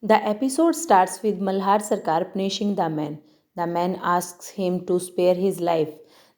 The episode starts with Malhar Sarkar punishing the man. The man asks him to spare his life.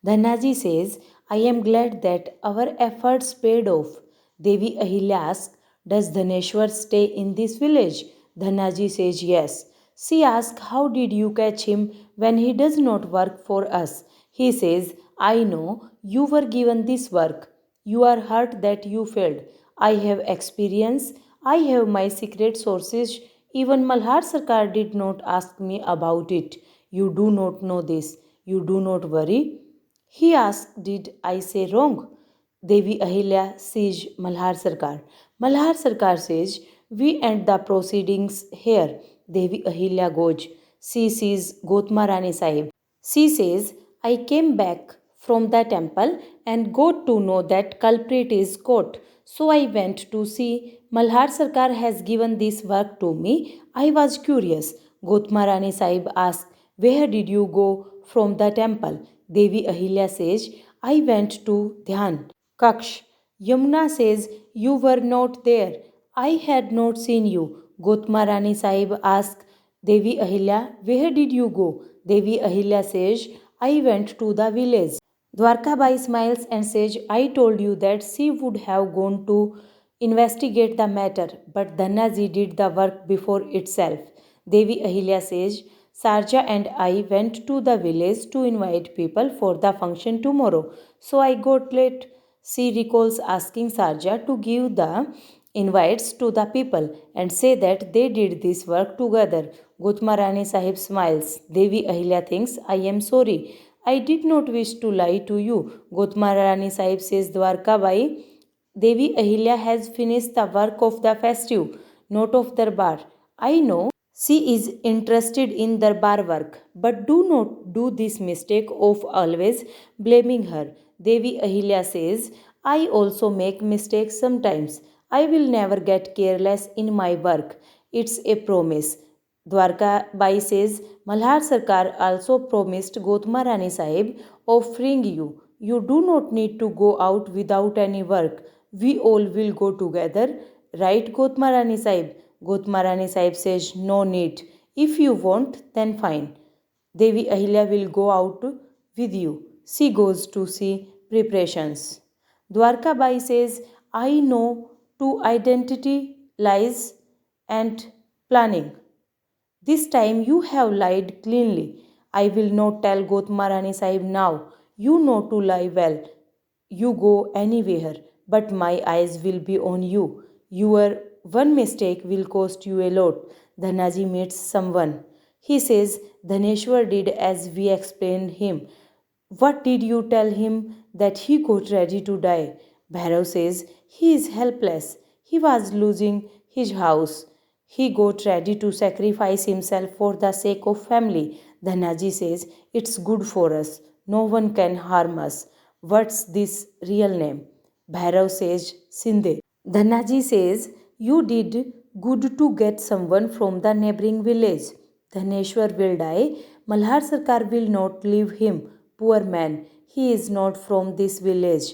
Dhannaji says, I am glad that our efforts paid off. Devi Ahilya asks, does Dhaneshwar stay in this village? Dhannaji says yes. She asks, how did you catch him when he does not work for us? He says, I know you were given this work. You are hurt that you failed. I have experience. I have my secret sources. Even Malhar Sarkar did not ask me about it. You do not know this. You do not worry. He asked, did I say wrong? Devi Ahilya sees Malhar Sarkar. Malhar Sarkar says, we end the proceedings here. Devi Ahilya goes. She sees Gotma Rani Sahib. She says, I came back from the temple and got to know that culprit is caught. So I went to see. Malhar Sarkar has given this work to me. I was curious. Gotma Rani Sahib asked, where did you go from the temple? Devi Ahilya says, I went to Dhyan. Kaksh. Yamuna says, you were not there. I had not seen you. Gotma Rani Sahib asked Devi Ahilya, where did you go? Devi Ahilya says, I went to the village. Dwarkabai smiles and says, I told you that she would have gone to investigate the matter, but Dhannaji did the work before itself. Devi Ahilya says, Sarja and I went to the village to invite people for the function tomorrow. So I got late. She recalls asking Sarja to give the invites to the people and say that they did this work together. Gotma Rani Sahib smiles. Devi Ahilya thinks, I am sorry. I did not wish to lie to you. Gotma Rani Sahib says, Dwarka Bai, Devi Ahilya has finished the work of the festive, not of Darbar. I know she is interested in Darbar work, but do not do this mistake of always blaming her. Devi Ahilya says, I also make mistakes sometimes. I will never get careless in my work. It's a promise. Dwarka Bai says, Malhar Sarkar also promised Gotma Rani Sahib of freeing you. You do not need to go out without any work. We all will go together. Right, Gotma Rani Sahib? Gotma Rani Sahib says, no need. If you want, then fine. Devi Ahilya will go out with you. She goes to see preparations. Dwarka Bai says, I know to identity, lies, and planning. This time you have lied cleanly. I will not tell Gotma Rani Sahib now. You know to lie well. You go anywhere, but my eyes will be on you. Your one mistake will cost you a lot. Dhanaji meets someone. He says, Dhaneshwar did as we explained him. What did you tell him that he got ready to die? Bhairav says, he is helpless. He was losing his house. He got ready to sacrifice himself for the sake of family. Dhanaji says, it's good for us. No one can harm us. What's this real name? Bhairav says, Sinde. Dhanaji says, you did good to get someone from the neighboring village. Dhaneshwar will die. Malhar Sarkar will not leave him. Poor man, he is not from this village.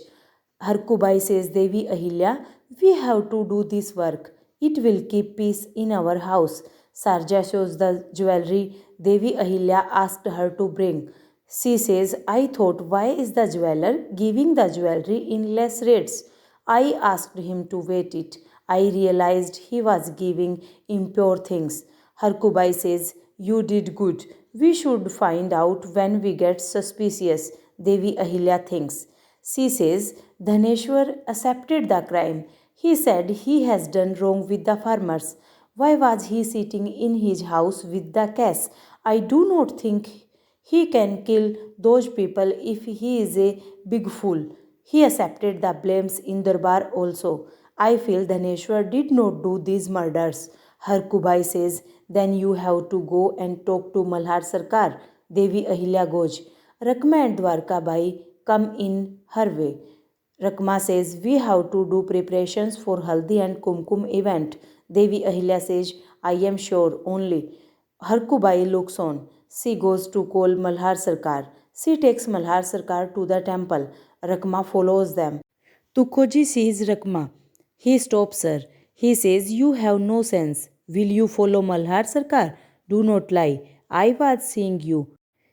Harkubai says, Devi Ahilya, we have to do this work. It will keep peace in our house. Sarja shows the jewelry Devi Ahilya asked her to bring. She says, I thought, why is the jeweler giving the jewelry in less rates? I asked him to wait it. I realized he was giving impure things. Harkubai says, you did good. We should find out when we get suspicious. Devi Ahilya thinks. She says, Dhaneshwar accepted the crime. He said he has done wrong with the farmers. Why was he sitting in his house with the cash? I do not think he can kill those people if he is a big fool. He accepted the blames in Darbar also. I feel Dhaneshwar did not do these murders. Harkubai says, then you have to go and talk to Malhar Sarkar. Devi Ahilya goes. Rakma and Dwarka Bai come in her way. Rakma says, we have to do preparations for Haldi and Kumkum event. Devi Ahilya says, I am sure only. Harkubai looks on. She goes to call Malhar Sarkar. She takes Malhar Sarkar to the temple. Rakma follows them. Tukhoji sees Rakma. He stops her. He says, you have no sense. Will you follow Malhar Sarkar? Do not lie. I was seeing you.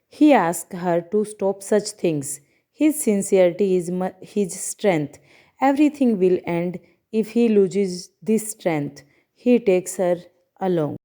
He asked her to stop such things. His sincerity is his strength. Everything will end if he loses this strength. He takes her along.